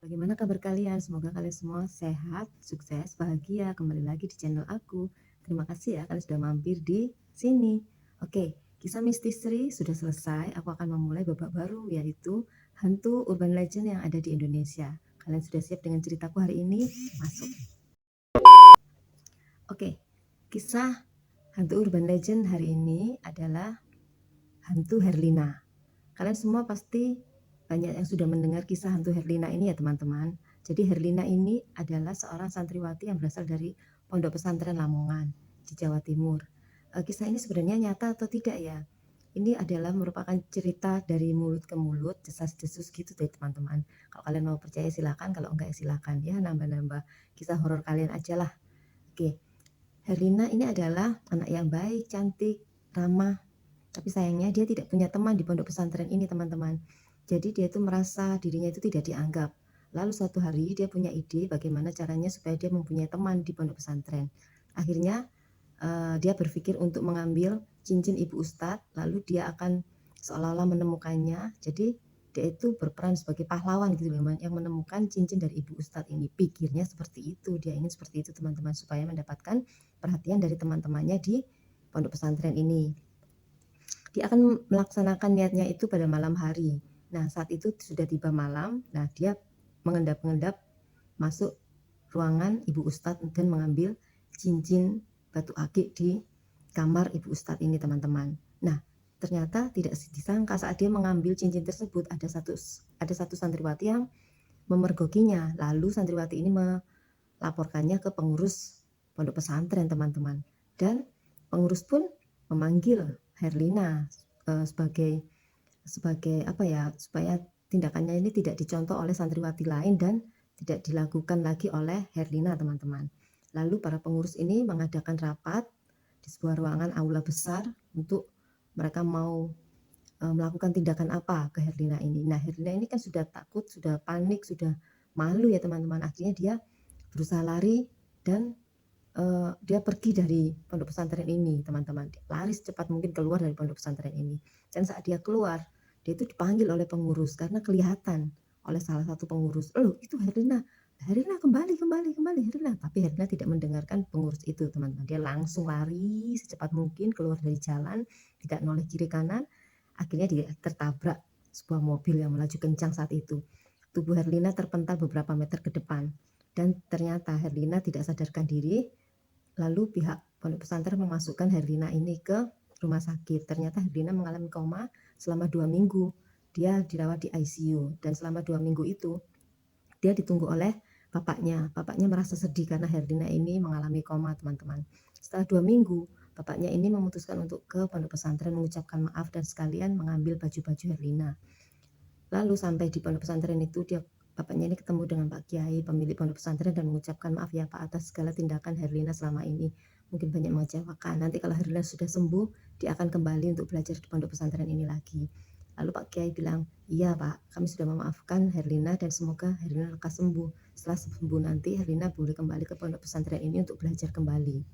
Bagaimana kabar kalian? Semoga kalian semua sehat, sukses, bahagia. Kembali lagi di channel aku. Terima kasih ya kalian sudah mampir di sini. Oke, kisah misteri sudah selesai. Aku akan memulai babak baru, yaitu hantu urban legend yang ada di Indonesia. Kalian sudah siap dengan ceritaku hari ini? Masuk. Oke, kisah hantu urban legend hari ini adalah hantu Herlina. Kalian semua pasti banyak yang sudah mendengar kisah hantu Herlina ini ya teman-teman. Jadi Herlina ini adalah seorang santriwati yang berasal dari Pondok Pesantren Lamongan di Jawa Timur. Kisah ini sebenarnya nyata atau tidak ya? Ini adalah merupakan cerita dari mulut ke mulut, desas-desus gitu deh teman-teman. Kalau kalian mau percaya silakan, kalau enggak ya silakan ya, nambah-nambah kisah horor kalian aja lah. Oke, Herlina ini adalah anak yang baik, cantik, ramah, tapi sayangnya dia tidak punya teman di pondok pesantren ini teman-teman. Jadi dia itu merasa dirinya itu tidak dianggap. Lalu suatu hari dia punya ide bagaimana caranya supaya dia mempunyai teman di pondok pesantren. Akhirnya dia berpikir untuk mengambil cincin ibu ustadz, lalu dia akan seolah-olah menemukannya. Jadi dia itu berperan sebagai pahlawan gitu loh, yang menemukan cincin dari ibu ustadz ini. Pikirnya seperti itu, dia ingin seperti itu teman-teman, supaya mendapatkan perhatian dari teman-temannya di pondok pesantren ini. Dia akan melaksanakan niatnya itu pada malam hari. Nah, saat itu sudah tiba malam. Nah, dia mengendap-endap masuk ruangan Ibu Ustadz dan mengambil cincin batu akik di kamar Ibu Ustadz ini, teman-teman. Nah, ternyata tidak disangka saat dia mengambil cincin tersebut ada satu santriwati yang memergokinya. Lalu santriwati ini melaporkannya ke pengurus pondok pesantren, teman-teman. Dan pengurus pun memanggil Herlina sebagai sebagai apa ya, supaya tindakannya ini tidak dicontoh oleh santriwati lain dan tidak dilakukan lagi oleh Herlina, teman-teman. Lalu para pengurus ini mengadakan rapat di sebuah ruangan aula besar untuk mereka mau melakukan tindakan apa ke Herlina ini. Nah, Herlina ini kan sudah takut, sudah panik, sudah malu ya teman-teman. Akhirnya dia berusaha lari dan dia pergi dari pondok pesantren ini, teman-teman. Lari secepat mungkin keluar dari pondok pesantren ini. Dan saat dia keluar, dia itu dipanggil oleh pengurus karena kelihatan oleh salah satu pengurus, "Loh, itu Herlina. Herlina kembali, kembali, kembali, Herlina." Tapi Herlina tidak mendengarkan pengurus itu, teman-teman. Dia langsung lari secepat mungkin keluar dari jalan, tidak noleh kiri kanan. Akhirnya dia tertabrak sebuah mobil yang melaju kencang saat itu. Tubuh Herlina terpental beberapa meter ke depan. Dan ternyata Herlina tidak sadarkan diri. Lalu pihak pondok pesantren memasukkan Herlina ini ke rumah sakit. Ternyata Herlina mengalami koma selama 2 minggu. Dia dirawat di ICU dan selama 2 minggu itu dia ditunggu oleh bapaknya. Bapaknya merasa sedih karena Herlina ini mengalami koma, teman-teman. Setelah 2 minggu, bapaknya ini memutuskan untuk ke pondok pesantren mengucapkan maaf dan sekalian mengambil baju-baju Herlina. Lalu sampai di pondok pesantren itu bapaknya ini ketemu dengan Pak Kiai pemilik pondok pesantren dan mengucapkan maaf ya Pak atas segala tindakan Herlina selama ini, mungkin banyak mengecewakan. Nanti kalau Herlina sudah sembuh, dia akan kembali untuk belajar di pondok pesantren ini lagi. Lalu Pak Kiai bilang, iya Pak, kami sudah memaafkan Herlina dan semoga Herlina lekas sembuh. Setelah sembuh nanti Herlina boleh kembali ke pondok pesantren ini untuk belajar kembali.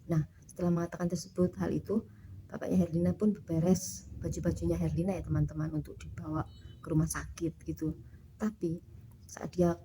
Nah, setelah mengatakan tersebut hal itu, bapaknya Herlina pun beberes baju-bajunya Herlina ya teman-teman untuk dibawa ke rumah sakit gitu. Tapi saat dia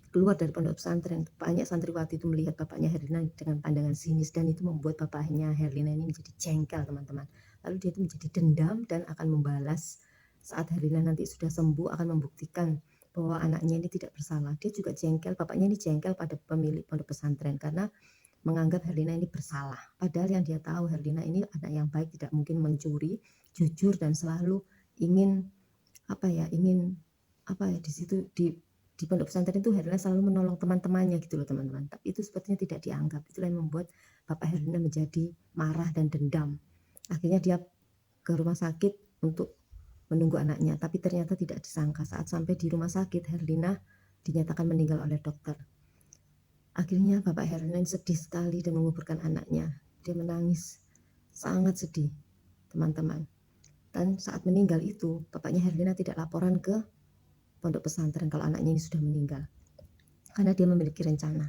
keluar dari pondok pesantren, banyak santriwati itu melihat bapaknya Herlina dengan pandangan sinis dan itu membuat bapaknya Herlina ini menjadi jengkel, teman-teman. Lalu dia itu menjadi dendam dan akan membalas. Saat Herlina nanti sudah sembuh akan membuktikan bahwa anaknya ini tidak bersalah. Dia juga jengkel, bapaknya ini jengkel pada pemilik pondok pesantren karena menganggap Herlina ini bersalah. Padahal yang dia tahu Herlina ini anak yang baik, tidak mungkin mencuri, jujur dan selalu ingin di situ di pondok pesantren itu Herlina selalu menolong teman-temannya gitu loh teman-teman. Tapi itu sepertinya tidak dianggap. Itulah yang membuat Bapak Herlina menjadi marah dan dendam. Akhirnya dia ke rumah sakit untuk menunggu anaknya. Tapi ternyata tidak disangka saat sampai di rumah sakit Herlina dinyatakan meninggal oleh dokter. Akhirnya Bapak Herlina sedih sekali dan menguburkan anaknya. Dia menangis sangat sedih, teman-teman. Dan saat meninggal itu, bapaknya Herlina tidak laporan ke pondok pesantren kalau anaknya ini sudah meninggal. Karena dia memiliki rencana.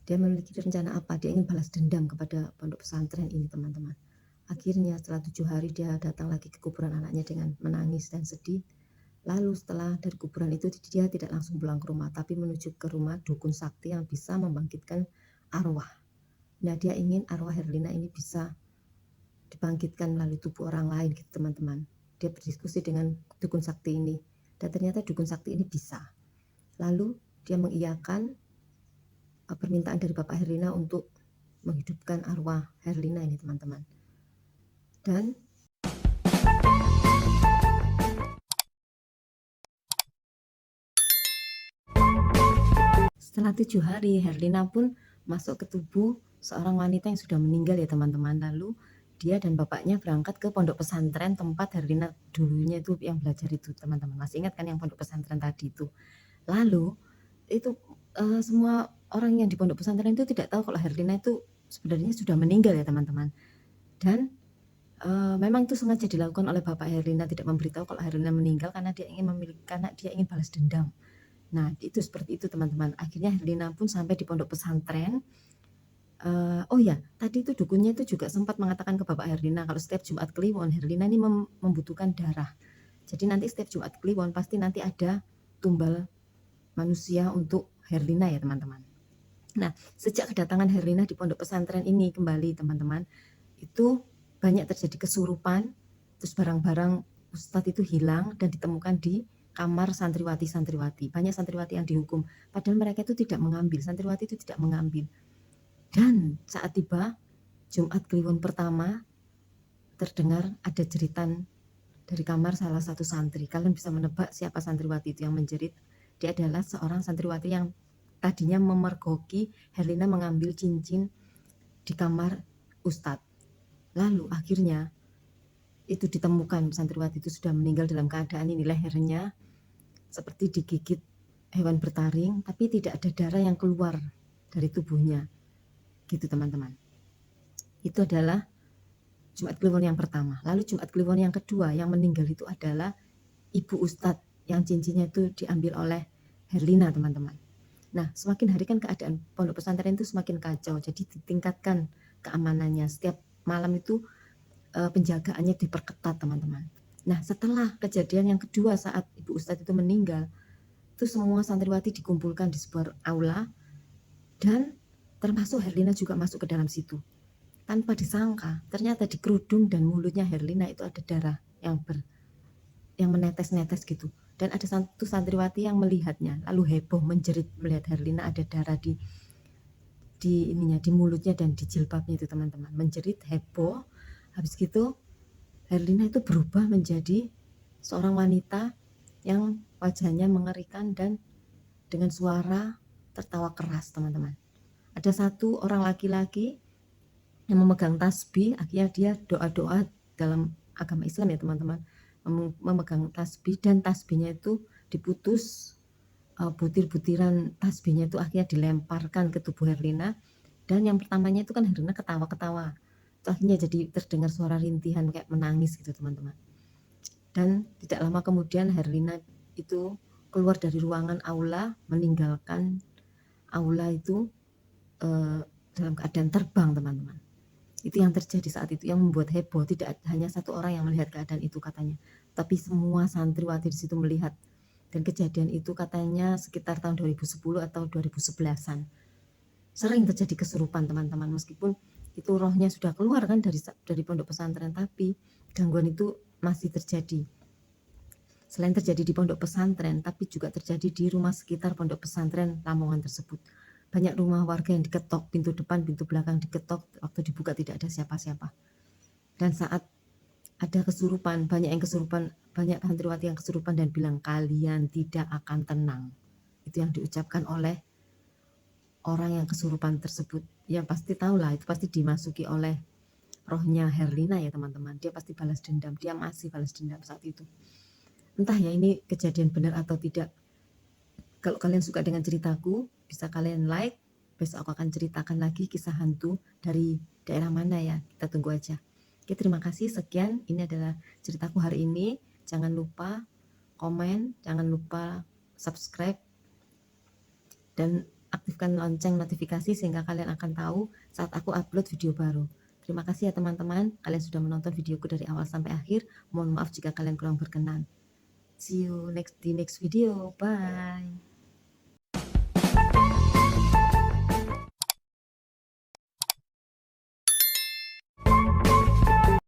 Dia memiliki rencana apa? Dia ingin balas dendam kepada pondok pesantren ini, teman-teman. Akhirnya setelah 7 hari dia datang lagi ke kuburan anaknya dengan menangis dan sedih. Lalu setelah dari kuburan itu dia tidak langsung pulang ke rumah, tapi menuju ke rumah dukun sakti yang bisa membangkitkan arwah. Nah, dia ingin arwah Herlina ini bisa dibangkitkan melalui tubuh orang lain gitu teman-teman. Dia berdiskusi dengan dukun sakti ini, dan ternyata dukun sakti ini bisa. Lalu dia mengiyakan permintaan dari Bapak Herlina untuk menghidupkan arwah Herlina ini teman-teman. Dan setelah 7 hari Herlina pun masuk ke tubuh seorang wanita yang sudah meninggal ya teman-teman. Lalu dia dan bapaknya berangkat ke pondok pesantren tempat Herlina dulunya itu yang belajar itu teman-teman. Masih ingat kan yang pondok pesantren tadi itu? Lalu itu semua orang yang di pondok pesantren itu tidak tahu kalau Herlina itu sebenarnya sudah meninggal ya teman-teman. Dan memang itu sengaja dilakukan oleh bapak Herlina, tidak memberitahu kalau Herlina meninggal karena dia ingin balas dendam. Nah, itu seperti itu teman-teman. Akhirnya Herlina pun sampai di pondok pesantren. Oh ya, tadi itu dukunnya itu juga sempat mengatakan ke bapak Herlina kalau setiap Jumat Kliwon Herlina ini membutuhkan darah. Jadi nanti setiap Jumat Kliwon pasti nanti ada tumbal manusia untuk Herlina ya teman-teman. Nah, sejak kedatangan Herlina di pondok pesantren ini kembali teman-teman, itu banyak terjadi kesurupan, terus barang-barang Ustadz itu hilang dan ditemukan di kamar santriwati-santriwati. Banyak santriwati yang dihukum, padahal mereka itu tidak mengambil, santriwati itu tidak mengambil. Dan saat tiba Jumat Kliwon pertama, terdengar ada jeritan dari kamar salah satu santri. Kalian bisa menebak siapa santriwati itu yang menjerit? Dia adalah seorang santriwati yang tadinya memergoki Herlina mengambil cincin di kamar Ustadz. Lalu akhirnya itu ditemukan santriwati itu sudah meninggal dalam keadaan ini lehernya seperti digigit hewan bertaring, tapi tidak ada darah yang keluar dari tubuhnya. Gitu teman-teman. Itu adalah Jumat Kliwon yang pertama. Lalu Jumat Kliwon yang kedua yang meninggal itu adalah Ibu Ustadz yang cincinnya itu diambil oleh Herlina teman-teman. Nah, semakin hari kan keadaan pondok pesantren itu semakin kacau, jadi ditingkatkan keamanannya. Setiap malam itu penjagaannya diperketat teman-teman. Nah, setelah kejadian yang kedua saat Ibu Ustadz itu meninggal, itu semua santriwati dikumpulkan di sebuah aula dan termasuk Herlina juga masuk ke dalam situ. Tanpa disangka, ternyata di kerudung dan mulutnya Herlina itu ada darah yang menetes-netes gitu. Dan ada satu santriwati yang melihatnya, lalu heboh menjerit melihat Herlina ada darah di mulutnya dan di jilbabnya itu teman-teman. Menjerit heboh. Habis gitu Herlina itu berubah menjadi seorang wanita yang wajahnya mengerikan dan dengan suara tertawa keras teman-teman. Ada satu orang laki-laki yang memegang tasbih, akhirnya dia doa-doa dalam agama Islam ya teman-teman, memegang tasbih dan tasbihnya itu diputus, butir-butiran tasbihnya itu akhirnya dilemparkan ke tubuh Herlina. Dan yang pertamanya itu kan Herlina ketawa-ketawa, itu akhirnya jadi terdengar suara rintihan kayak menangis gitu teman-teman. Dan tidak lama kemudian Herlina itu keluar dari ruangan aula, meninggalkan aula itu dalam keadaan terbang teman-teman. Itu yang terjadi saat itu yang membuat heboh. Tidak hanya satu orang yang melihat keadaan itu katanya, tapi semua santriwati di situ melihat. Dan kejadian itu katanya sekitar tahun 2010 atau 2011-an. Sering terjadi kesurupan teman-teman, meskipun itu rohnya sudah keluar kan dari pondok pesantren, tapi gangguan itu masih terjadi. Selain terjadi di pondok pesantren, tapi juga terjadi di rumah sekitar pondok pesantren Lamongan tersebut. Banyak rumah warga yang diketok, pintu depan, pintu belakang diketok, waktu dibuka tidak ada siapa-siapa. Dan saat ada kesurupan, banyak santriwati yang kesurupan dan bilang kalian tidak akan tenang. Itu yang diucapkan oleh orang yang kesurupan tersebut. Ya pasti tahulah, itu pasti dimasuki oleh rohnya Herlina ya teman-teman. Dia pasti balas dendam, dia masih balas dendam saat itu. Entah ya ini kejadian benar atau tidak. Kalau kalian suka dengan ceritaku, bisa kalian like. Besok aku akan ceritakan lagi kisah hantu dari daerah mana ya. Kita tunggu aja. Oke, terima kasih. Sekian, ini adalah ceritaku hari ini. Jangan lupa komen, jangan lupa subscribe, dan aktifkan lonceng notifikasi sehingga kalian akan tahu saat aku upload video baru. Terima kasih ya teman-teman. Kalian sudah menonton videoku dari awal sampai akhir. Mohon maaf jika kalian kurang berkenan. See you di next video. Bye.